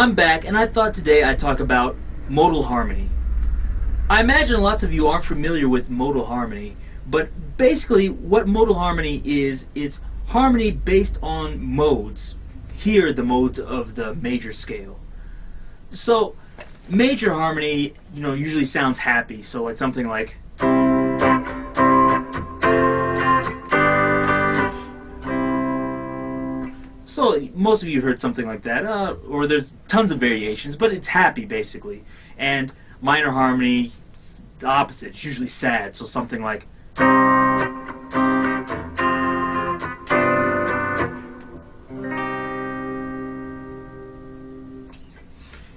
I'm back, and I thought today I'd talk about modal harmony. I imagine lots of you aren't familiar with modal harmony, but basically what modal harmony is, it's harmony based on modes. Here, the modes of the major scale. So, major harmony, usually sounds happy, so like something like So most of you heard something like that, or there's tons of variations, but it's happy basically. And minor harmony, the opposite, it's usually sad, so something like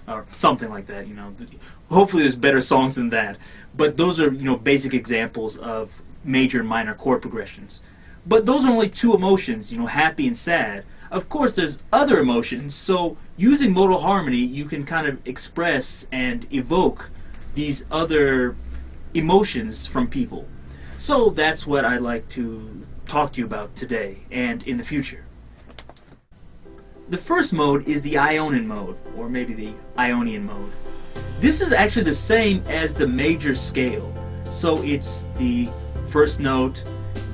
or something like that, Hopefully there's better songs than that. But those are, basic examples of major and minor chord progressions. But those are only two emotions, happy and sad. Of course, there's other emotions, so using modal harmony, you can kind of express and evoke these other emotions from people. So that's what I'd like to talk to you about today and in the future. The first mode is the Ionian mode, or maybe the Ionian mode. This is actually the same as the major scale. So it's the first note,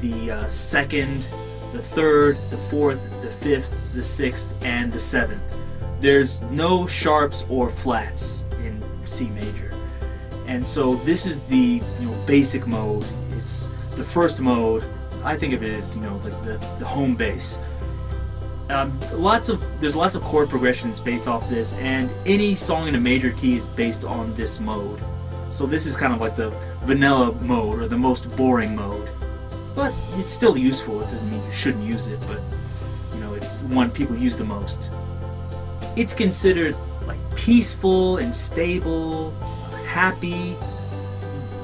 the second, the third, the fourth, the fifth, the sixth, and the seventh. There's no sharps or flats in C major. And so this is the basic mode. It's the first mode. I think of it as like the home base. There's lots of chord progressions based off this, and any song in a major key is based on this mode. So this is kind of like the vanilla mode, or the most boring mode. But it's still useful. It doesn't mean you shouldn't use it, but it's one people use the most. It's considered like peaceful and stable, happy,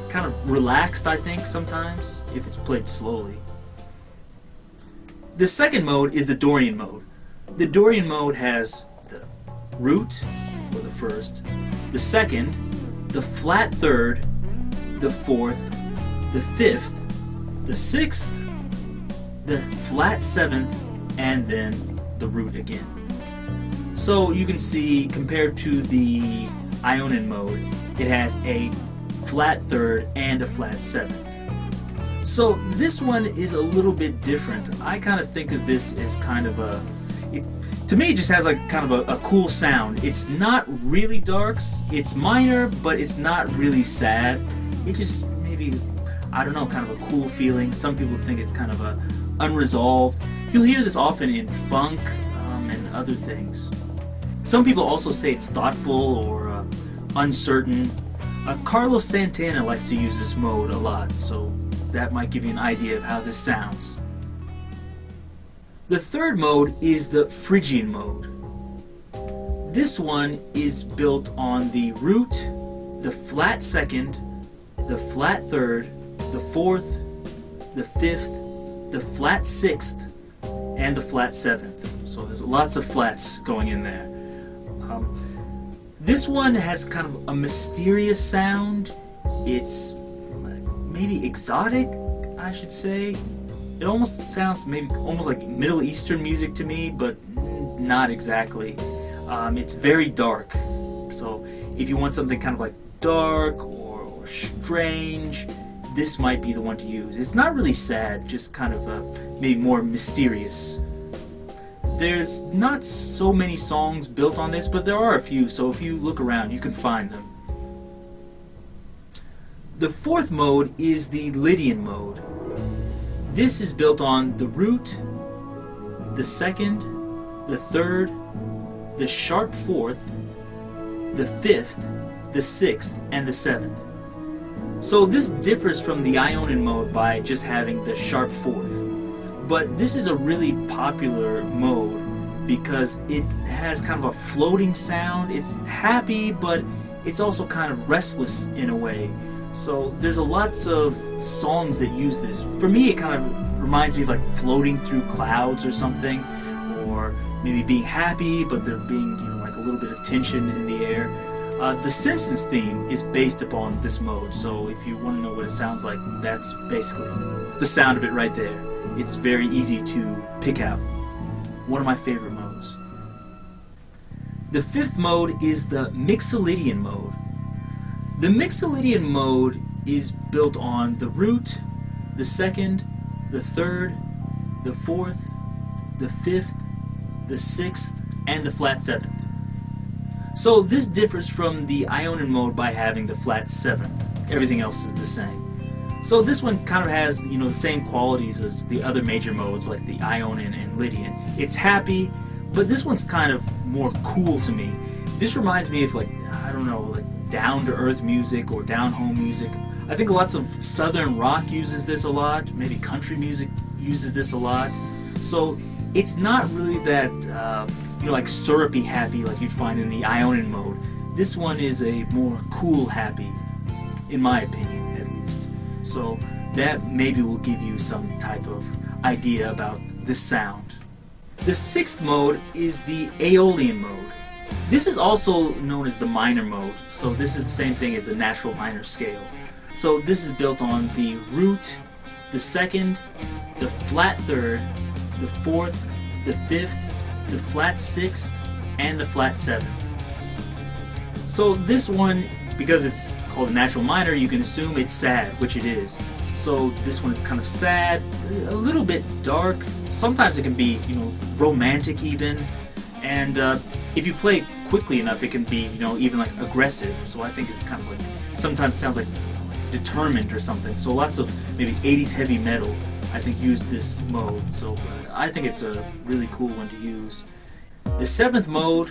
kind of relaxed, I think, sometimes, if it's played slowly. The second mode is the Dorian mode. The Dorian mode has the root, or the first, the second, the flat third, the fourth, the fifth, the sixth, the flat seventh, and then the root again. So you can see, compared to the Ionian mode, it has a flat third and a flat seventh. So this one is a little bit different. I kind of think of this as kind of to me it just has like kind of a cool sound. It's not really dark, it's minor, but it's not really sad. It just maybe, I don't know, kind of a cool feeling. Some people think it's kind of unresolved. You'll hear this often in funk and other things. Some people also say it's thoughtful or uncertain. Carlos Santana likes to use this mode a lot, so that might give you an idea of how this sounds. The third mode is the Phrygian mode. This one is built on the root, the flat second, the flat third, the fourth, the fifth, the flat sixth, and the flat seventh. So there's lots of flats going in there. This one has kind of a mysterious sound. It's maybe exotic, I should say. It almost sounds maybe almost like Middle Eastern music to me, but not exactly. It's very dark. So if you want something kind of like dark or strange, this might be the one to use. It's not really sad, just kind of maybe more mysterious. There's not so many songs built on this, but there are a few, so if you look around, you can find them. The fourth mode is the Lydian mode. This is built on the root, the second, the third, the sharp fourth, the fifth, the sixth, and the seventh. So this differs from the Ionian mode by just having the sharp fourth. But this is a really popular mode because it has kind of a floating sound. It's happy, but it's also kind of restless in a way. So there's lots of songs that use this. For me, it kind of reminds me of like floating through clouds or something, or maybe being happy, but there being like a little bit of tension in the air. The Simpsons theme is based upon this mode, so if you want to know what it sounds like, that's basically the sound of it right there. It's very easy to pick out. One of my favorite modes. The fifth mode is the Mixolydian mode. The Mixolydian mode is built on the root, the second, the third, the fourth, the fifth, the sixth, and the flat seventh. So this differs from the Ionian mode by having the flat seventh. Everything else is the same. So this one kind of has, the same qualities as the other major modes like the Ionian and Lydian. It's happy, but this one's kind of more cool to me. This reminds me of like down-to-earth music or down-home music. I think lots of southern rock uses this a lot. Maybe country music uses this a lot. So it's not really that like syrupy happy like you'd find in the Ionian mode. This one is a more cool happy, in my opinion at least. So that maybe will give you some type of idea about this sound. The sixth mode is the Aeolian mode. This is also known as the minor mode, so this is the same thing as the natural minor scale. So this is built on the root, the second, the flat third, the fourth, the fifth, the flat sixth, and the flat seventh. So this one, because it's called a natural minor, you can assume it's sad, which it is. So this one is kind of sad, a little bit dark. Sometimes it can be, romantic even. And if you play it quickly enough, it can be, even like aggressive. So I think it's kind of like, sometimes sounds like determined or something. So lots of maybe 80s heavy metal, I think, use this mode. So I think it's a really cool one to use. The seventh mode,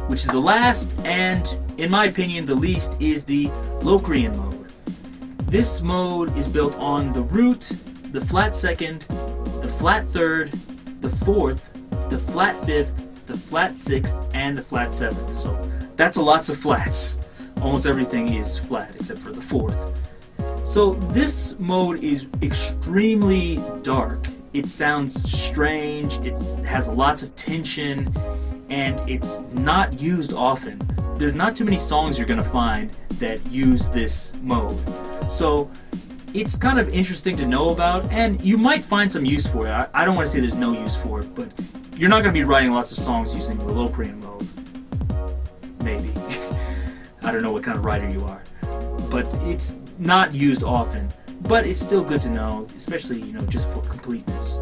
which is the last and, in my opinion, the least, is the Locrian mode. This mode is built on the root, the flat second, the flat third, the fourth, the flat fifth, the flat sixth, and the flat seventh. So that's a lots of flats. Almost everything is flat except for the fourth. So this mode is extremely dark. It sounds strange, it has lots of tension, and it's not used often. There's not too many songs you're going to find that use this mode. So it's kind of interesting to know about, and you might find some use for it. I don't want to say there's no use for it, but you're not going to be writing lots of songs using the Locrian mode. Maybe. I don't know what kind of writer you are. But it's not used often. But it's still good to know, especially, just for completeness.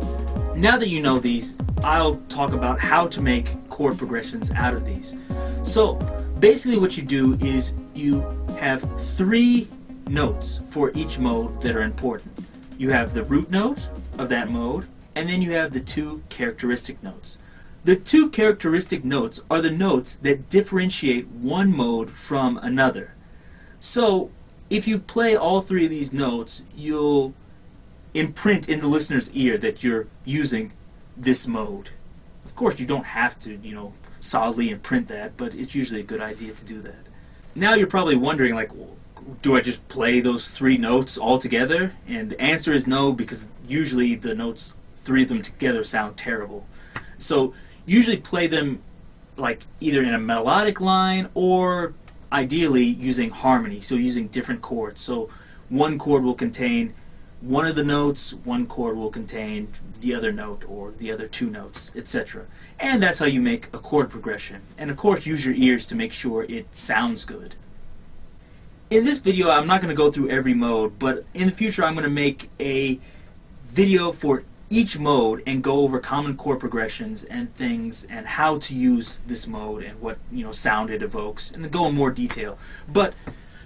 Now that you know these, I'll talk about how to make chord progressions out of these. So, basically what you do is you have 3 notes for each mode that are important. You have the root note of that mode, and then you have the 2 characteristic notes. The 2 characteristic notes are the notes that differentiate one mode from another. So, if you play all 3 of these notes, you'll imprint in the listener's ear that you're using this mode. Of course, you don't have to, solidly imprint that, but it's usually a good idea to do that. Now you're probably wondering, like, do I just play those 3 notes all together? And the answer is no, because usually the notes, 3 of them together, sound terrible. So usually play them like either in a melodic line or ideally using harmony, so using different chords. So one chord will contain one of the notes, one chord will contain the other note or the other 2 notes, etc. And that's how you make a chord progression. And of course, use your ears to make sure it sounds good. In this video, I'm not going to go through every mode, but in the future I'm going to make a video for each mode and go over common chord progressions and things and how to use this mode and what sound it evokes, and go in more detail. But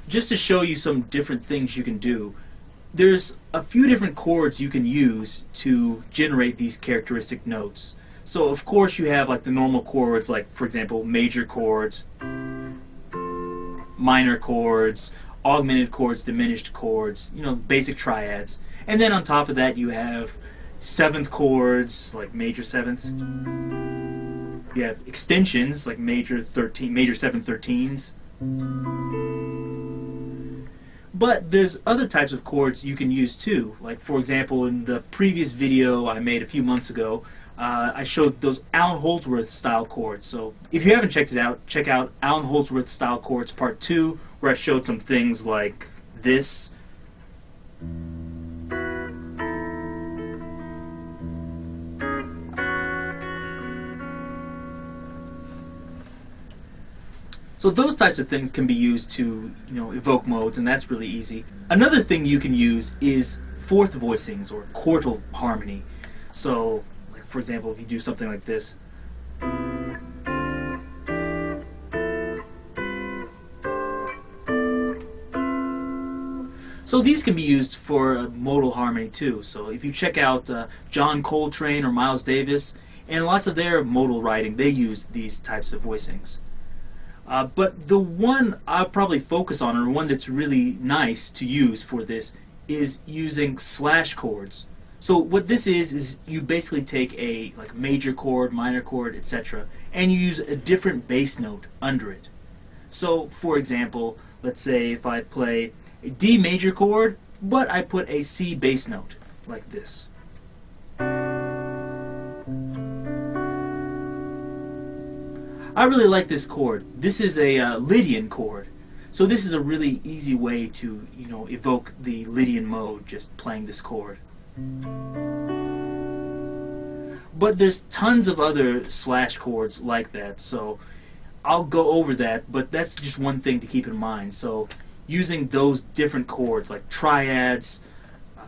just to show you some different things you can do, there's a few different chords you can use to generate these characteristic notes. So of course you have like the normal chords, like for example major chords, minor chords, augmented chords, diminished chords, basic triads. And then on top of that you have 7th chords, like major 7ths. You have extensions, like major 7 13s. But there's other types of chords you can use too. Like for example, in the previous video I made a few months ago, I showed those Alan Holdsworth style chords. So if you haven't checked it out, check out Alan Holdsworth style chords part 2, where I showed some things like this. So those types of things can be used to, evoke modes, and that's really easy. Another thing you can use is fourth voicings or chordal harmony. So, like for example, if you do something like this. So these can be used for modal harmony too. So if you check out John Coltrane or Miles Davis, and lots of their modal writing, they use these types of voicings. But the one I'll probably focus on, or one that's really nice to use for this, is using slash chords. So what this is you basically take a major chord, minor chord, etc., and you use a different bass note under it. So for example, let's say if I play a D major chord, but I put a C bass note, like this. I really like this chord. This is a Lydian chord. So this is a really easy way to, evoke the Lydian mode, just playing this chord. But there's tons of other slash chords like that, so I'll go over that, but that's just one thing to keep in mind. So using those different chords like triads,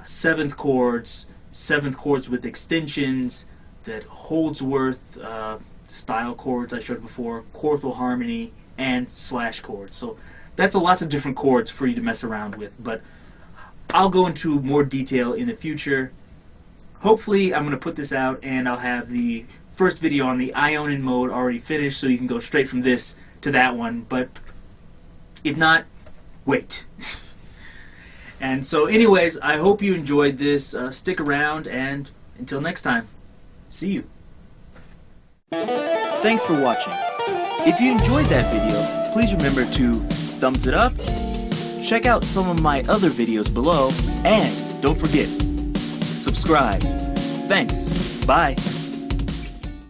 seventh chords with extensions, that Holdsworth style chords I showed before, chordal harmony, and slash chords. So that's lots of different chords for you to mess around with, but I'll go into more detail in the future. Hopefully I'm going to put this out and I'll have the first video on the Ionian mode already finished, so you can go straight from this to that one, but if not, wait. And so anyways, I hope you enjoyed this. Stick around, and until next time, see you. Thanks for watching. If you enjoyed that video, please remember to thumbs it up, check out some of my other videos below, and don't forget, subscribe. Thanks. Bye.